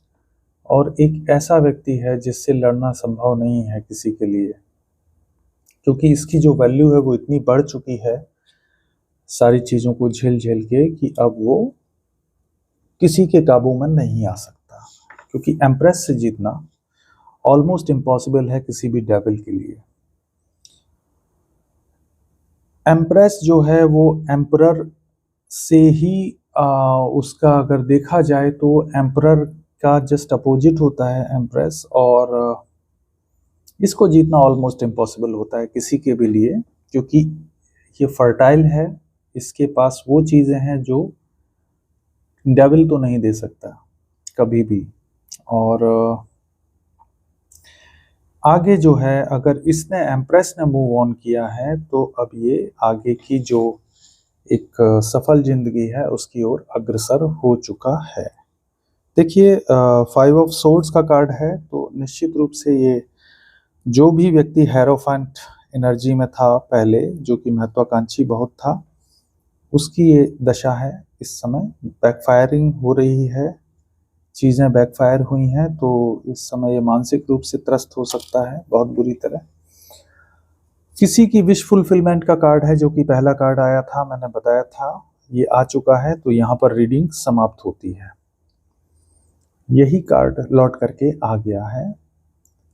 और एक ऐसा व्यक्ति है जिससे लड़ना संभव नहीं है किसी के लिए, क्योंकि इसकी जो वैल्यू है वो इतनी बढ़ चुकी है सारी चीज़ों को झेल झेल के कि अब वो किसी के काबू में नहीं आ सकता, क्योंकि एम्प्रेस से जीतना ऑलमोस्ट इम्पॉसिबल है किसी भी डेविल के लिए। एम्प्रेस जो है वो एम्परर से ही उसका अगर देखा जाए तो एम्परर का जस्ट अपोजिट होता है एम्प्रेस, और इसको जीतना ऑलमोस्ट इम्पॉसिबल होता है किसी के भी लिए, क्योंकि ये फर्टाइल है, इसके पास वो चीज़ें हैं जो डेविल तो नहीं दे सकता कभी भी। और आगे जो है अगर इसने एम्प्रेस ने मूव ऑन किया है तो अब ये आगे की जो एक सफल जिंदगी है उसकी ओर अग्रसर हो चुका है। देखिए 5 ऑफ सोर्ड्स का कार्ड है, तो निश्चित रूप से ये जो भी व्यक्ति हेरोफेंट एनर्जी में था पहले, जो कि महत्वाकांक्षी बहुत था, उसकी ये दशा है। इस समय बैकफायरिंग हो रही है, चीज़ें बैकफायर हुई हैं, तो इस समय ये मानसिक रूप से त्रस्त हो सकता है बहुत बुरी तरह। किसी की विश फुलफिलमेंट का कार्ड है, जो कि पहला कार्ड आया था, मैंने बताया था ये आ चुका है, तो यहाँ पर रीडिंग समाप्त होती है। यही कार्ड लौट करके आ गया है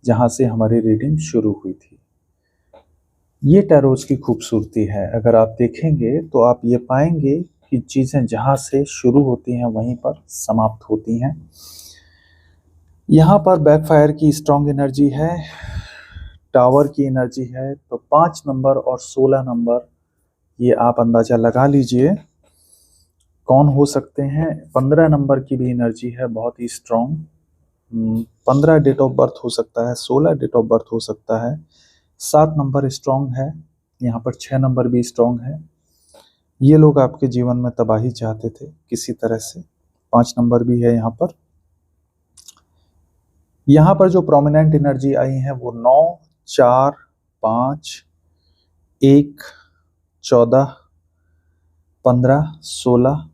जहाँ से हमारी रीडिंग शुरू हुई थी। ये टैरोज की खूबसूरती है। अगर आप देखेंगे तो आप ये पाएंगे कि चीज़ें जहाँ से शुरू होती हैं वहीं पर समाप्त होती हैं। यहाँ पर बैकफायर की स्ट्रॉन्ग एनर्जी है, टावर की एनर्जी है, तो 5 नंबर और 16 नंबर ये आप अंदाजा लगा लीजिए कौन हो सकते हैं। 15 नंबर की भी एनर्जी है बहुत ही स्ट्रॉन्ग। 15 डेट ऑफ बर्थ हो सकता है, 16 डेट ऑफ बर्थ हो सकता है, 7 नंबर स्ट्रॉन्ग है, यहाँ पर 6 नंबर भी स्ट्रॉन्ग है। ये लोग आपके जीवन में तबाही चाहते थे किसी तरह से। 5 नंबर भी है यहाँ पर। यहाँ पर जो प्रोमिनेंट एनर्जी आई है वो 9, 4, 5, 1, 14, 15, 16,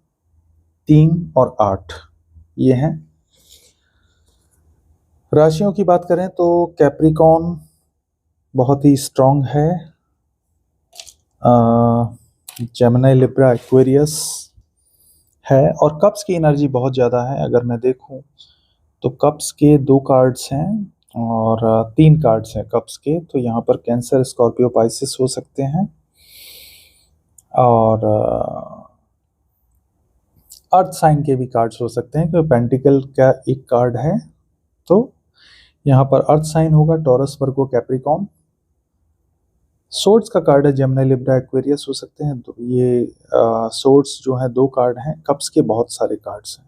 3 और 8 ये हैं। राशियों की बात करें तो कैप्रिकॉन बहुत ही स्ट्रॉन्ग है, जेमिनी, लिब्रा, एक्वेरियस है, और कप्स की एनर्जी बहुत ज़्यादा है। अगर मैं देखूं तो कप्स के 2 कार्ड्स हैं और 3 कार्ड्स हैं कप्स के, तो यहाँ पर कैंसर, स्कॉर्पियो, पाइसिस हो सकते हैं, और अर्थ साइन के भी कार्ड्स हो सकते हैं, क्योंकि पेंटिकल का एक कार्ड है, तो यहाँ पर अर्थ साइन होगा, टॉरस, वर्गो, कैप्रिकॉन। सोर्ड्स का कार्ड है, जेमिनी, लिब्रा, एक्वेरियस हो सकते हैं। तो ये सोर्ड्स जो है 2 कार्ड हैं, कप्स के बहुत सारे कार्ड्स हैं,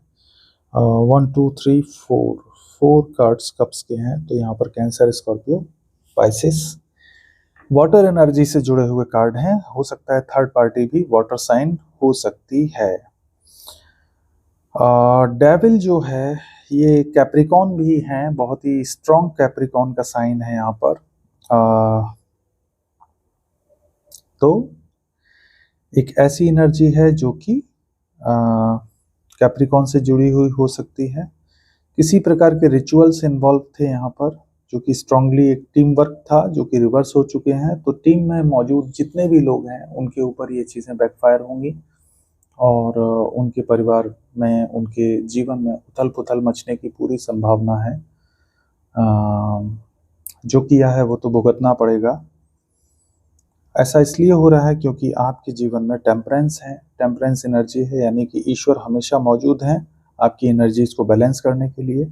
1 2 3 4 कार्ड्स कप्स के हैं, तो यहाँ पर cancer, Scorpio, Pisces. Water energy से जुड़े हुए कार्ड हैं, हो सकता है थर्ड पार्टी भी वाटर साइन हो सकती है। डेविल जो है ये कैप्रिकॉन भी हैं, बहुत ही स्ट्रॉन्ग कैप्रिकॉन का साइन है यहाँ पर। तो एक ऐसी एनर्जी है जो कि कैप्रिकॉन से जुड़ी हुई हो सकती है। किसी प्रकार के रिचुअल्स इन्वॉल्व थे यहाँ पर, जो कि स्ट्रांगली एक टीम वर्क था, जो कि रिवर्स हो चुके हैं। तो टीम में मौजूद जितने भी लोग हैं उनके ऊपर ये चीज़ें बैकफायर होंगी और उनके परिवार में, उनके जीवन में उथल पुथल मचने की पूरी संभावना है। जो किया है वो तो भुगतना पड़ेगा। ऐसा इसलिए हो रहा है क्योंकि आपके जीवन में टेम्परेंस है, टेम्परेंस एनर्जी है, यानी कि ईश्वर हमेशा मौजूद हैं आपकी एनर्जीज को बैलेंस करने के लिए।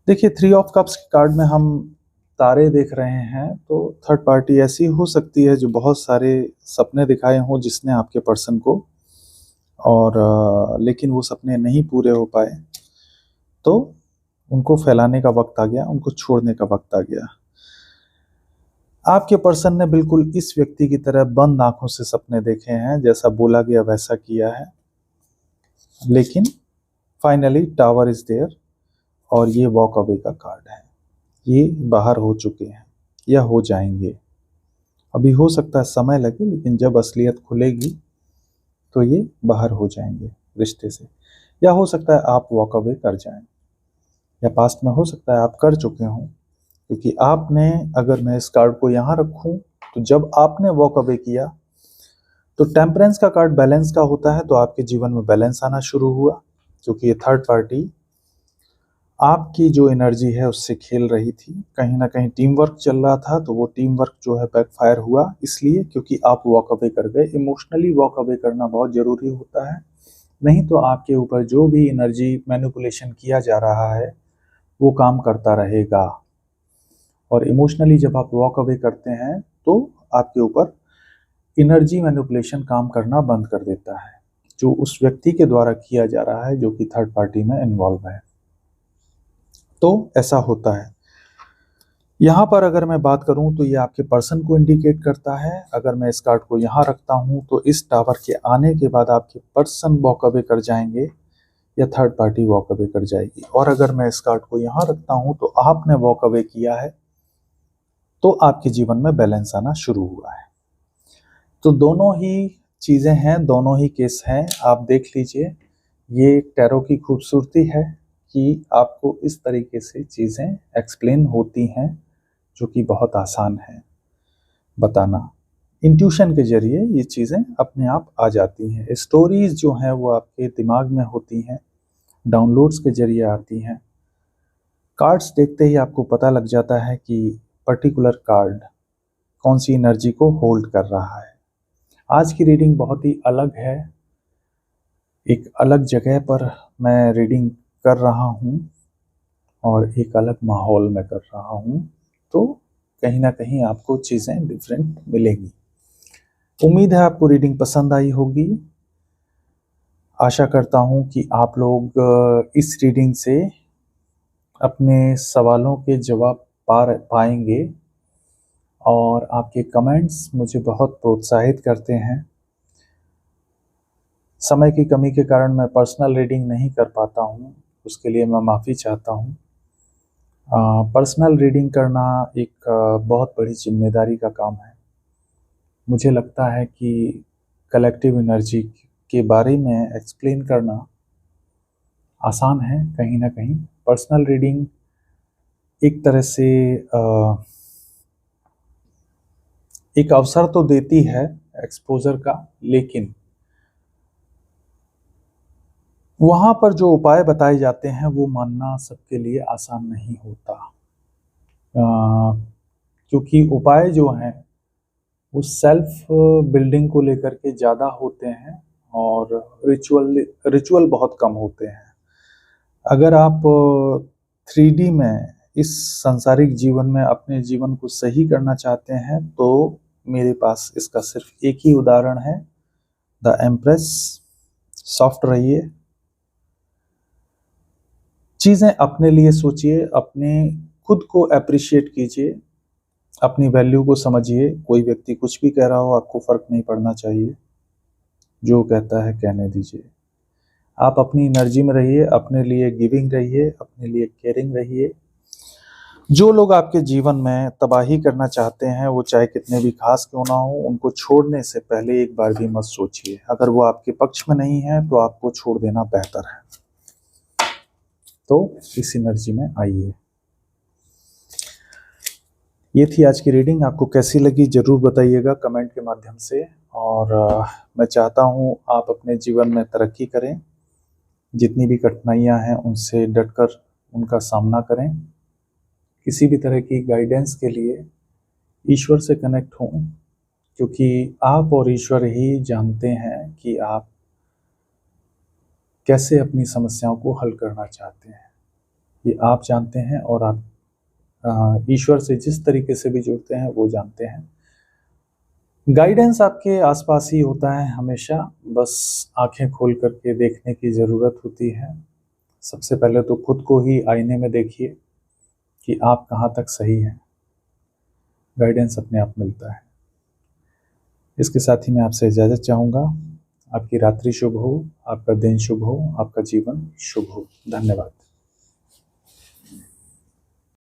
देखिए, 3 ऑफ कप्स के कार्ड में हम तारे देख रहे हैं, तो थर्ड पार्टी ऐसी हो सकती है जो बहुत सारे सपने दिखाए हों जिसने आपके पर्सन को, और लेकिन वो सपने नहीं पूरे हो पाए, तो उनको फैलाने का वक्त आ गया, उनको छोड़ने का वक्त आ गया। आपके पर्सन ने बिल्कुल इस व्यक्ति की तरह बंद आंखों से सपने देखे हैं, जैसा बोला गया वैसा किया है, लेकिन फाइनली टावर इज देयर और ये वॉक अवे का कार्ड है। ये बाहर हो चुके हैं या हो जाएंगे। अभी हो सकता है समय लगे, लेकिन जब असलियत खुलेगी तो ये बाहर हो जाएंगे रिश्ते से। या हो सकता है आप वॉक अवे कर जाएं, या पास्ट में हो सकता है आप कर चुके हों, क्योंकि आपने, अगर मैं इस कार्ड को यहाँ रखूं, तो जब आपने वॉक अवे किया तो टेम्परेंस का कार्ड बैलेंस का होता है, तो आपके जीवन में बैलेंस आना शुरू हुआ, क्योंकि ये थर्ड पार्टी आपकी जो एनर्जी है उससे खेल रही थी। कहीं ना कहीं टीम वर्क चल रहा था, तो वो टीम वर्क जो है बैकफायर हुआ, इसलिए क्योंकि आप वॉक अवे कर गए। इमोशनली वॉक अवे करना बहुत ज़रूरी होता है, नहीं तो आपके ऊपर जो भी एनर्जी मैनिपुलेशन किया जा रहा है वो काम करता रहेगा। और इमोशनली जब आप वॉक अवे करते हैं तो आपके ऊपर एनर्जी मैनिपुलेशन काम करना बंद कर देता है, जो उस व्यक्ति के द्वारा किया जा रहा है जो कि थर्ड पार्टी में इन्वॉल्व है। तो ऐसा होता है। यहाँ पर अगर मैं बात करूँ तो ये आपके पर्सन को इंडिकेट करता है। अगर मैं इस कार्ड को यहाँ रखता हूँ तो इस टावर के आने के बाद आपके पर्सन वॉक अवे कर जाएंगे या थर्ड पार्टी वॉक अवे कर जाएगी। और अगर मैं इस कार्ड को यहाँ रखता हूँ तो आपने वॉक अवे किया है, तो आपके जीवन में बैलेंस आना शुरू हुआ है। तो दोनों ही चीज़ें हैं, दोनों ही केस हैं। आप देख लीजिए, ये टैरो की खूबसूरती है कि आपको इस तरीके से चीज़ें एक्सप्लेन होती हैं, जो कि बहुत आसान है बताना। इंट्यूशन के जरिए ये चीज़ें अपने आप आ जाती हैं। स्टोरीज जो हैं वो आपके दिमाग में होती हैं, डाउनलोड्स के जरिए आती हैं। कार्ड्स देखते ही आपको पता लग जाता है कि पर्टिकुलर कार्ड कौन सी एनर्जी को होल्ड कर रहा है। आज की रीडिंग बहुत ही अलग है, एक अलग जगह पर मैं रीडिंग कर रहा हूँ और एक अलग माहौल में कर रहा हूँ, तो कहीं ना कहीं आपको चीज़ें डिफरेंट मिलेंगी। उम्मीद है आपको रीडिंग पसंद आई होगी। आशा करता हूँ कि आप लोग इस रीडिंग से अपने सवालों के जवाब पाएंगे, और आपके कमेंट्स मुझे बहुत प्रोत्साहित करते हैं। समय की कमी के कारण मैं पर्सनल रीडिंग नहीं कर पाता हूँ, उसके लिए मैं माफ़ी चाहता हूँ। पर्सनल रीडिंग करना एक बहुत बड़ी जिम्मेदारी का काम है। मुझे लगता है कि कलेक्टिव एनर्जी के बारे में एक्सप्लेन करना आसान है। कहीं ना कहीं पर्सनल रीडिंग एक तरह से एक अवसर तो देती है एक्सपोजर का, लेकिन वहाँ पर जो उपाय बताए जाते हैं वो मानना सबके लिए आसान नहीं होता, क्योंकि उपाय जो हैं वो सेल्फ बिल्डिंग को लेकर के ज़्यादा होते हैं और रिचुअल बहुत कम होते हैं। अगर आप 3D में इस सांसारिक जीवन में अपने जीवन को सही करना चाहते हैं, तो मेरे पास इसका सिर्फ एक ही उदाहरण है, द एम्प्रेस। सॉफ्ट रहिए, चीज़ें अपने लिए सोचिए, अपने खुद को अप्रिशिएट कीजिए, अपनी वैल्यू को समझिए। कोई व्यक्ति कुछ भी कह रहा हो, आपको फ़र्क नहीं पड़ना चाहिए, जो कहता है कहने दीजिए। आप अपनी एनर्जी में रहिए, अपने लिए गिविंग रहिए, अपने लिए केयरिंग रहिए। जो लोग आपके जीवन में तबाही करना चाहते हैं, वो चाहे कितने भी खास क्यों ना हो, उनको छोड़ने से पहले एक बार भी मत सोचिए। अगर वो आपके पक्ष में नहीं है तो आपको छोड़ देना बेहतर है। तो इस एनर्जी में आइए। ये थी आज की रीडिंग। आपको कैसी लगी ज़रूर बताइएगा कमेंट के माध्यम से। और मैं चाहता हूँ आप अपने जीवन में तरक्की करें, जितनी भी कठिनाइयाँ हैं उनसे डटकर उनका सामना करें। किसी भी तरह की गाइडेंस के लिए ईश्वर से कनेक्ट हों, क्योंकि आप और ईश्वर ही जानते हैं कि आप कैसे अपनी समस्याओं को हल करना चाहते हैं। ये आप जानते हैं और आप ईश्वर से जिस तरीके से भी जुड़ते हैं वो जानते हैं। गाइडेंस आपके आसपास ही होता है हमेशा, बस आंखें खोल करके देखने की ज़रूरत होती है। सबसे पहले तो खुद को ही आईने में देखिए कि आप कहाँ तक सही हैं। गाइडेंस अपने आप मिलता है। इसके साथ ही मैं आपसे इजाज़त चाहूँगा। आपकी रात्रि शुभ हो, आपका दिन शुभ हो, आपका जीवन शुभ हो। धन्यवाद।